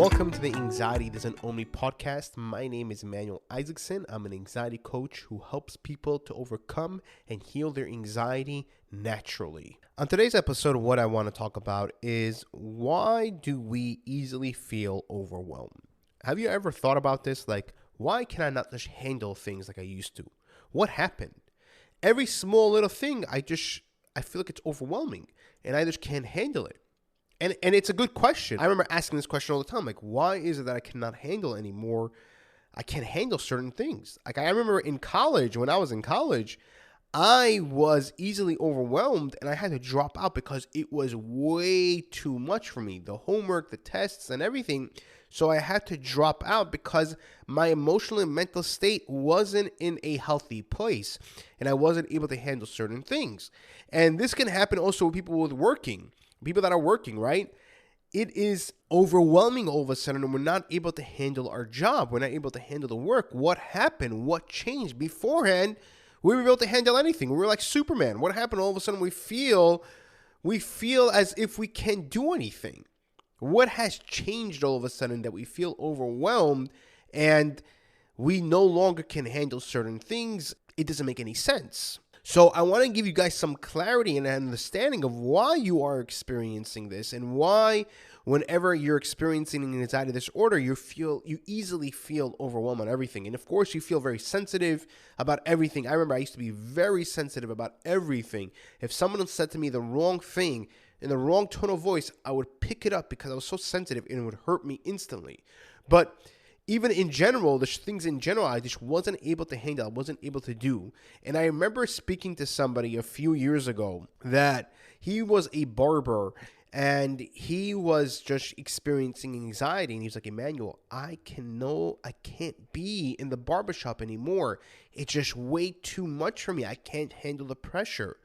Welcome to the Anxiety Doesn't Own Me podcast. My name is Emmanuel Isaacson. I'm an anxiety coach who helps people to overcome and heal their anxiety naturally. On today's episode, what I want to talk about is why do we easily feel overwhelmed? Have you ever thought about this? Like, why can I not just handle things like I used to? What happened? Every small little thing, I feel like it's overwhelming and I just can't handle it. And it's a good question. I remember asking this question all the time. Like, why is it that I cannot handle anymore? I can't handle certain things. Like, I remember in college, when I was in college, I was easily overwhelmed and I had to drop out because it was way too much for me. The homework, the tests, and everything. So I had to drop out because my emotional and mental state wasn't in a healthy place and I wasn't able to handle certain things. And this can happen also with people that are working, right? It is overwhelming all of a sudden and we're not able to handle our job. We're not able to handle the work. What happened? What changed? Beforehand, we were able to handle anything. We were like Superman. What happened? All of a sudden we feel as if we can't do anything. What has changed all of a sudden that we feel overwhelmed and we no longer can handle certain things? It doesn't make any sense. So I want to give you guys some clarity and understanding of why you are experiencing this and why whenever you're experiencing an anxiety disorder, you easily feel overwhelmed on everything. And of course, you feel very sensitive about everything. I remember I used to be very sensitive about everything. If someone said to me the wrong thing in the wrong tone of voice, I would pick it up because I was so sensitive and it would hurt me instantly. But even in general, the things in general, I just wasn't able to handle. I wasn't able to do. And I remember speaking to somebody a few years ago that he was a barber and he was just experiencing anxiety. And he was like, Emmanuel, I can't be in the barbershop anymore. It's just way too much for me. I can't handle the pressure.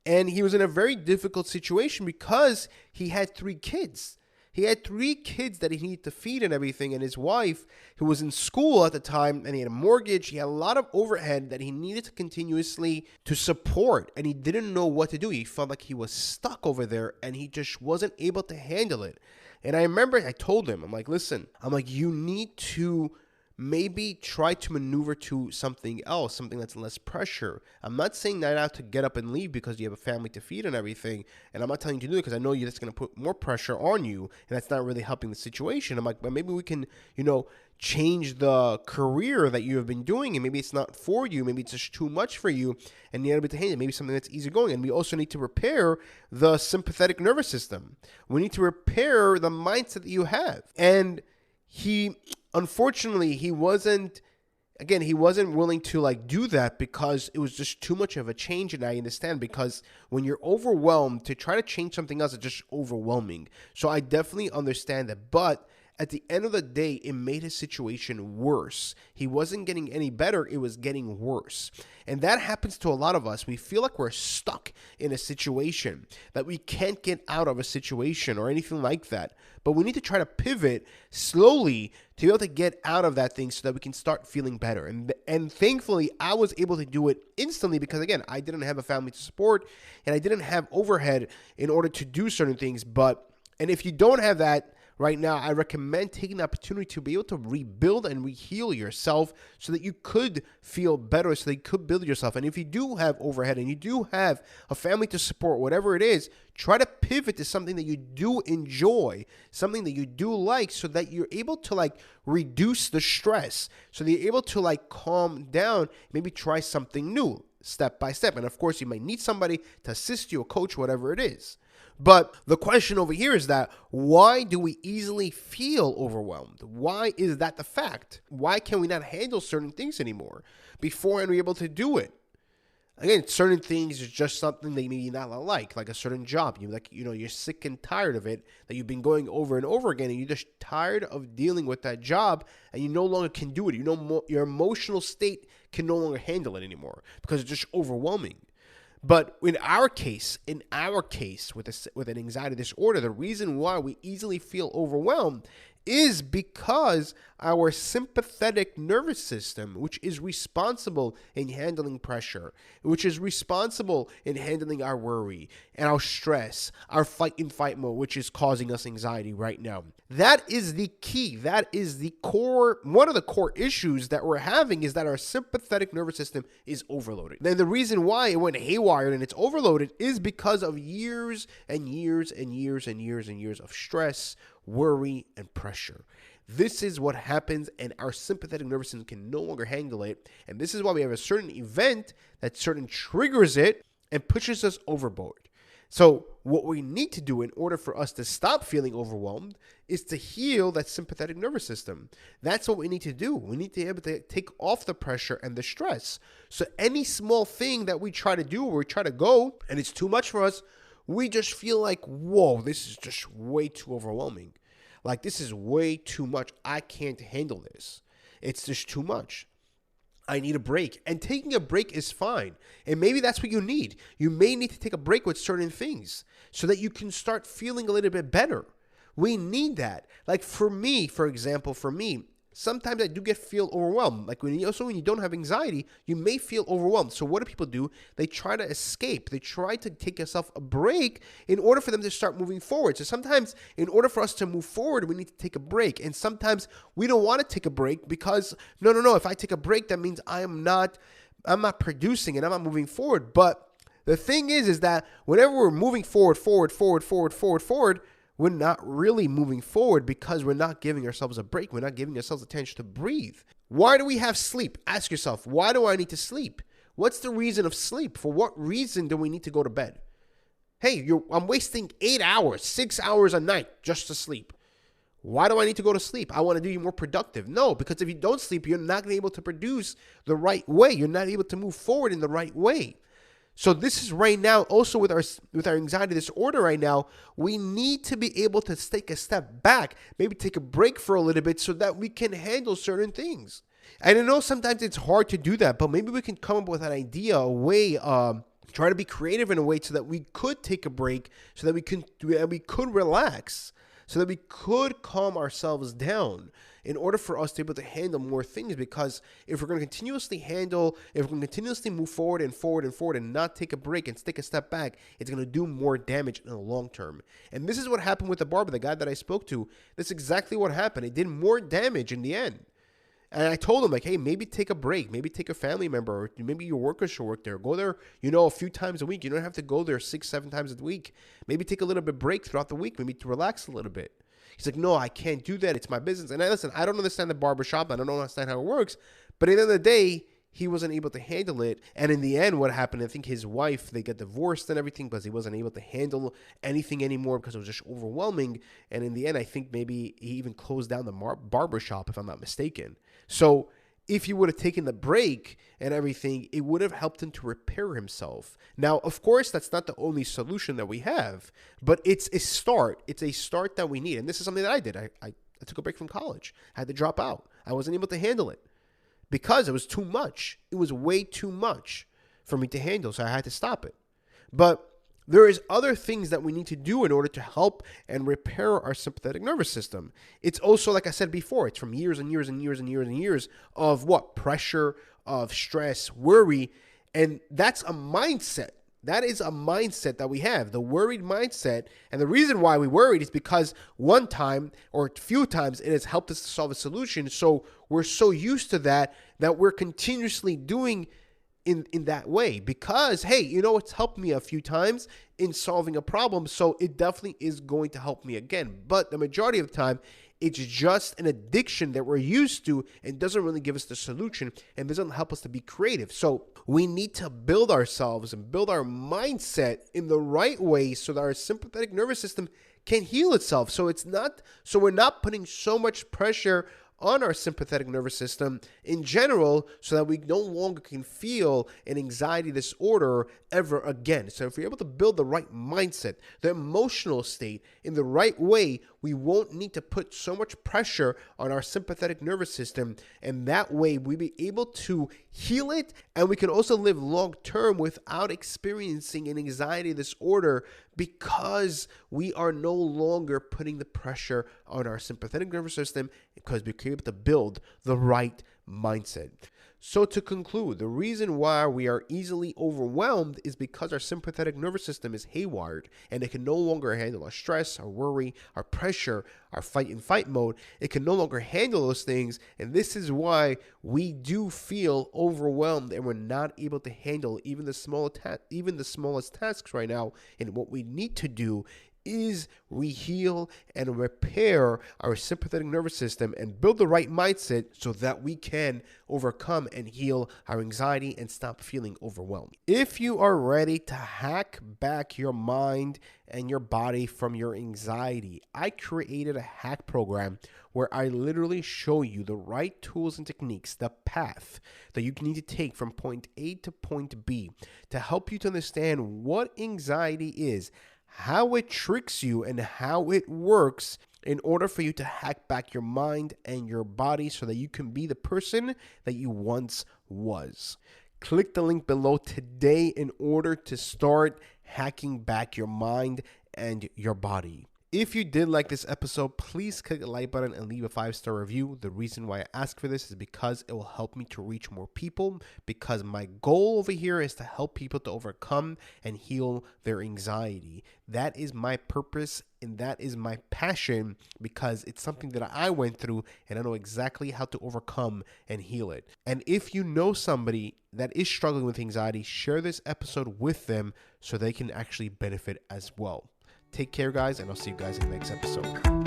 And he was in a very difficult situation because he had 3 kids. He had 3 kids that he needed to feed and everything, and his wife, who was in school at the time, and he had a mortgage, he had a lot of overhead that he needed to continuously to support, and he didn't know what to do. He felt like he was stuck over there, and he just wasn't able to handle it. And I remember I told him, I'm like, listen, you need to maybe try to maneuver to something else, something that's less pressure. I'm not saying that I have to get up and leave because you have a family to feed and everything. And I'm not telling you to do it because I know that's going to put more pressure on you. And that's not really helping the situation. I'm like, but maybe we can, change the career that you have been doing. And maybe it's not for you. Maybe it's just too much for you. And you're able to handle it. Maybe something that's easygoing. And we also need to repair the sympathetic nervous system. We need to repair the mindset that you have. And unfortunately, he wasn't willing to do that because it was just too much of a change. And I understand because when you're overwhelmed, to try to change something else is just overwhelming. So I definitely understand that. But at the end of the day, it made his situation worse. He wasn't getting any better. It was getting worse. And that happens to a lot of us. We feel like we're stuck in a situation, that we can't get out of a situation or anything like that. But we need to try to pivot slowly to be able to get out of that thing so that we can start feeling better. And thankfully, I was able to do it instantly because, again, I didn't have a family to support and I didn't have overhead in order to do certain things. And if you don't have that, right now, I recommend taking the opportunity to be able to rebuild and reheal yourself so that you could feel better, so that you could build yourself. And if you do have overhead and you do have a family to support, whatever it is, try to pivot to something that you do enjoy, something that you do like, so that you're able to reduce the stress, so that you're able to calm down, maybe try something new step by step. And of course, you might need somebody to assist you, a coach, whatever it is. But the question over here is that why do we easily feel overwhelmed? Why is that the fact? Why can we not handle certain things anymore? Before and we're able to do it. Again, certain things is just something that you maybe not like a certain job. You're sick and tired of it, that you've been going over and over again, and you're just tired of dealing with that job, and you no longer can do it. Your emotional state can no longer handle it anymore because it's just overwhelming. But in our case, with an anxiety disorder, the reason why we easily feel overwhelmed is because our sympathetic nervous system, which is responsible in handling pressure, which is responsible in handling our worry and our stress, our fight and fight mode, which is causing us anxiety right now. That is the key. That is the core. One of the core issues that we're having is that our sympathetic nervous system is overloaded. Then the reason why it went haywire and it's overloaded is because of years and years and years and years and years of stress, worry, and pressure. This is what happens, and our sympathetic nervous system can no longer handle it. And this is why we have a certain event that certain triggers it and pushes us overboard. So what we need to do in order for us to stop feeling overwhelmed is to heal that sympathetic nervous system. That's what we need to do. We need to be able to take off the pressure and the stress. So any small thing that we try to do or we try to go and it's too much for us, we just feel like, whoa, this is just way too overwhelming. Like, this is way too much. I can't handle this. It's just too much. I need a break. And taking a break is fine. And maybe that's what you need. You may need to take a break with certain things so that you can start feeling a little bit better. We need that. Like for me, for example, sometimes I do feel overwhelmed. Like when you don't have anxiety, you may feel overwhelmed. So what do people do? They try to escape. They try to take yourself a break in order for them to start moving forward. So sometimes in order for us to move forward, we need to take a break. And sometimes we don't want to take a break because no. If I take a break, that means I'm not producing and I'm not moving forward. But the thing is that whenever we're moving forward, we're not really moving forward because we're not giving ourselves a break. We're not giving ourselves a chance to breathe. Why do we have sleep? Ask yourself, why do I need to sleep? What's the reason of sleep? For what reason do we need to go to bed? Hey, I'm wasting 8 hours, 6 hours a night just to sleep. Why do I need to go to sleep? I want to do you more productive. No, because if you don't sleep, you're not going to be able to produce the right way. You're not able to move forward in the right way. So this is right now, also with our anxiety disorder right now, we need to be able to take a step back, maybe take a break for a little bit so that we can handle certain things. And I know sometimes it's hard to do that, but maybe we can come up with an idea, a way, try to be creative in a way so that we could take a break, so that we could relax, so that we could calm ourselves down in order for us to be able to handle more things. Because if we're going to continuously move forward and not take a break and take a step back, it's going to do more damage in the long term. And this is what happened with the barber, the guy that I spoke to. That's exactly what happened. It did more damage in the end. And I told him, like, hey, maybe take a break. Maybe take a family member, or maybe your workers should work there. Go there, a few times a week. You don't have to go there 6-7 times a week. Maybe take a little bit break throughout the week, maybe to relax a little bit. He's like, no, I can't do that. It's my business. And I don't understand the barbershop. I don't understand how it works. But at the end of the day, he wasn't able to handle it. And in the end, what happened, I think his wife, they got divorced and everything because he wasn't able to handle anything anymore because it was just overwhelming. And in the end, I think maybe he even closed down the barbershop, if I'm not mistaken. So if he would have taken the break and everything, it would have helped him to repair himself. Now, of course, that's not the only solution that we have, but it's a start. It's a start that we need. And this is something that I did. I took a break from college. I had to drop out. I wasn't able to handle it because it was too much. It was way too much for me to handle, so I had to stop it. But there is other things that we need to do in order to help and repair our sympathetic nervous system. It's also, like I said before, it's from years and years and years and years and years of what? Pressure, of stress, worry, and that's a mindset. That is a mindset that we have, the worried mindset. And the reason why we worried is because one time or a few times it has helped us to solve a solution. So we're so used to that we're continuously doing in that way because, hey, it's helped me a few times in solving a problem, so it definitely is going to help me again. But the majority of the time, it's just an addiction that we're used to and doesn't really give us the solution and doesn't help us to be creative. So we need to build ourselves and build our mindset in the right way so that our sympathetic nervous system can heal itself. So we're not putting so much pressure on our sympathetic nervous system in general so that we no longer can feel an anxiety disorder ever again. So if we're able to build the right mindset, the emotional state in the right way, we won't need to put so much pressure on our sympathetic nervous system. And that way we'll be able to heal it. And we can also live long term without experiencing an anxiety disorder because we are no longer putting the pressure on our sympathetic nervous system because we're able to build the right mindset. So to conclude, the reason why we are easily overwhelmed is because our sympathetic nervous system is haywired and it can no longer handle our stress, our worry, our pressure, our fight and fight mode. It can no longer handle those things. And this is why we do feel overwhelmed and we're not able to handle even the smallest tasks right now. And what we need to do is reheal and repair our sympathetic nervous system and build the right mindset so that we can overcome and heal our anxiety and stop feeling overwhelmed. If you are ready to hack back your mind and your body from your anxiety, I created a hack program where I literally show you the right tools and techniques, the path that you need to take from point A to point B to help you to understand what anxiety is, how it tricks you, and how it works in order for you to hack back your mind and your body so that you can be the person that you once was. Click the link below today in order to start hacking back your mind and your body. If you did like this episode, please click the like button and leave a 5-star review. The reason why I ask for this is because it will help me to reach more people, because my goal over here is to help people to overcome and heal their anxiety. That is my purpose and that is my passion because it's something that I went through and I know exactly how to overcome and heal it. And if you know somebody that is struggling with anxiety, share this episode with them so they can actually benefit as well. Take care, guys, and I'll see you guys in the next episode.